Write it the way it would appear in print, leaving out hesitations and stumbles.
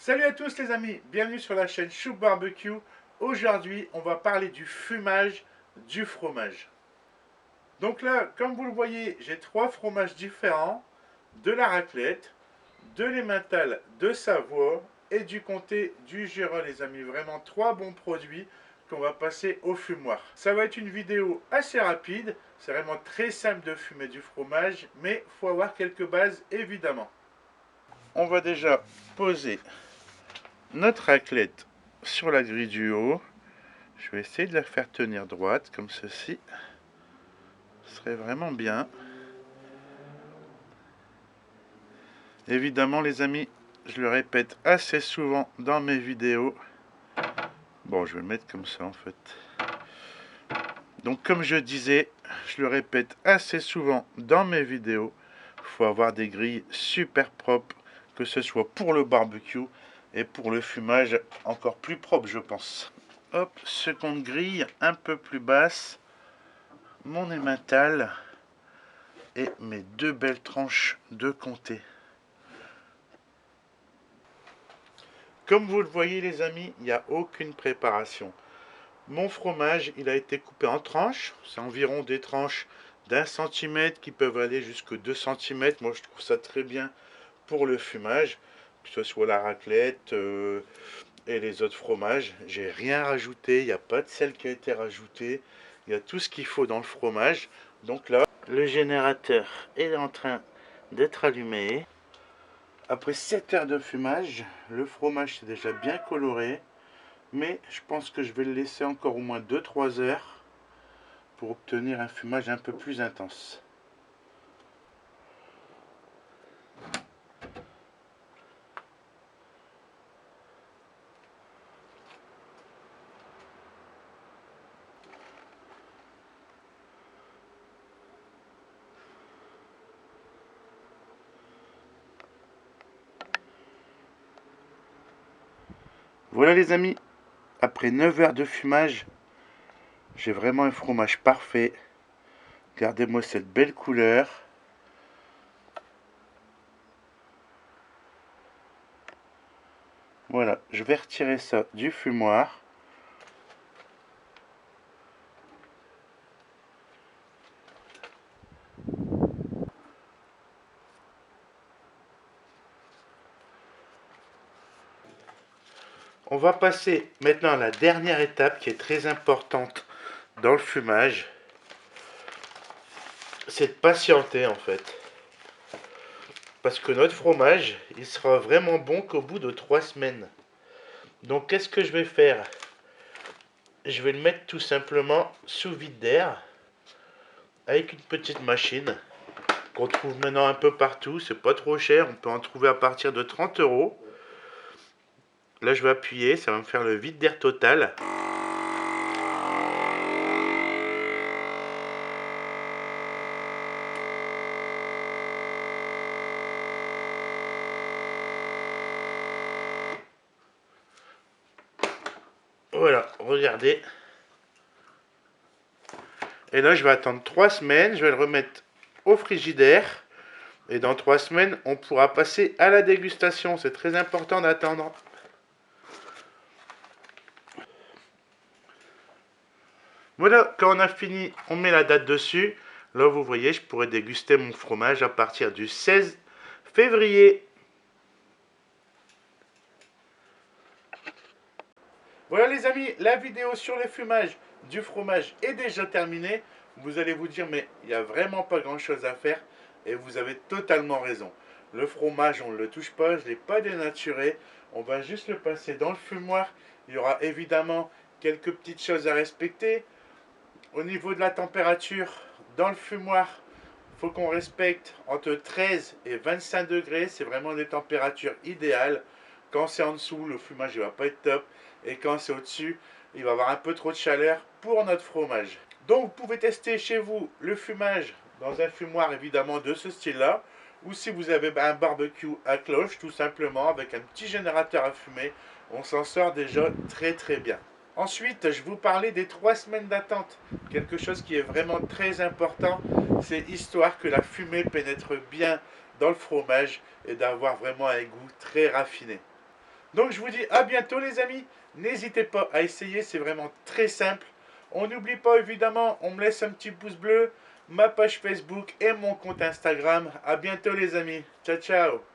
Salut à tous les amis, bienvenue sur la chaîne Chou Barbecue. Aujourd'hui, on va parler du fumage du fromage. Donc là, comme vous le voyez, j'ai trois fromages différents, de la raclette, de l'emmental de Savoie et du comté du Jura les amis. Vraiment trois bons produits qu'on va passer au fumoir. Ça va être une vidéo assez rapide, c'est vraiment très simple de fumer du fromage, mais il faut avoir quelques bases évidemment. On va déjà poser notre raclette sur la grille du haut. Je vais essayer de la faire tenir droite comme ceci. Ce serait vraiment bien. Évidemment les amis, je le répète assez souvent dans mes vidéos. Bon, je vais le mettre comme ça en fait. Donc comme je disais, je le répète assez souvent dans mes vidéos. Il faut avoir des grilles super propres, que ce soit pour le barbecue et pour le fumage encore plus propre je pense. Hop, seconde grille un peu plus basse, mon emmental et mes deux belles tranches de comté. Comme vous le voyez les amis, il n'y a aucune préparation. Mon fromage, il a été coupé en tranches, c'est environ des tranches d'1 centimètre qui peuvent aller jusqu'à 2 cm. Moi je trouve ça très bien pour le fumage, que ce soit la raclette et les autres fromages. J'ai rien rajouté, il n'y a pas de sel qui a été rajouté, il y a tout ce qu'il faut dans le fromage. Donc là, le générateur est en train d'être allumé. Après 7 heures de fumage, le fromage s'est déjà bien coloré, mais je pense que je vais le laisser encore au moins 2-3 heures pour obtenir un fumage un peu plus intense. Voilà les amis, après 9 heures de fumage, j'ai vraiment un fromage parfait. Regardez-moi cette belle couleur. Voilà, je vais retirer ça du fumoir. On va passer maintenant à la dernière étape qui est très importante dans le fumage. C'est de patienter en fait. Parce que notre fromage, il sera vraiment bon qu'au bout de 3 semaines. Donc qu'est-ce que je vais faire? Je vais le mettre tout simplement sous vide d'air avec une petite machine qu'on trouve maintenant un peu partout. C'est pas trop cher, on peut en trouver à partir de 30 €. Là je vais appuyer, ça va me faire le vide d'air total. Voilà, regardez. Et là, je vais attendre 3 semaines. Je vais le remettre au frigidaire. Et dans 3 semaines, on pourra passer à la dégustation. C'est très important d'attendre. Voilà, quand on a fini, on met la date dessus. Là, vous voyez, je pourrais déguster mon fromage à partir du 16 février. Voilà les amis, la vidéo sur les fumages du fromage est déjà terminée. Vous allez vous dire, mais il n'y a vraiment pas grand chose à faire. Et vous avez totalement raison. Le fromage, on ne le touche pas, je ne l'ai pas dénaturé. On va juste le passer dans le fumoir. Il y aura évidemment quelques petites choses à respecter. Au niveau de la température, dans le fumoir, il faut qu'on respecte entre 13 et 25 degrés. C'est vraiment des températures idéales. Quand c'est en dessous, le fumage ne va pas être top. Et quand c'est au-dessus, il va y avoir un peu trop de chaleur pour notre fromage. Donc vous pouvez tester chez vous le fumage dans un fumoir évidemment de ce style-là. Ou si vous avez un barbecue à cloche, tout simplement, avec un petit générateur à fumer, on s'en sort déjà très très bien. Ensuite, je vous parlais des 3 semaines d'attente. Quelque chose qui est vraiment très important, c'est histoire que la fumée pénètre bien dans le fromage et d'avoir vraiment un goût très raffiné. Donc je vous dis à bientôt les amis. N'hésitez pas à essayer, c'est vraiment très simple. On n'oublie pas évidemment, on me laisse un petit pouce bleu, ma page Facebook et mon compte Instagram. À bientôt les amis. Ciao ciao.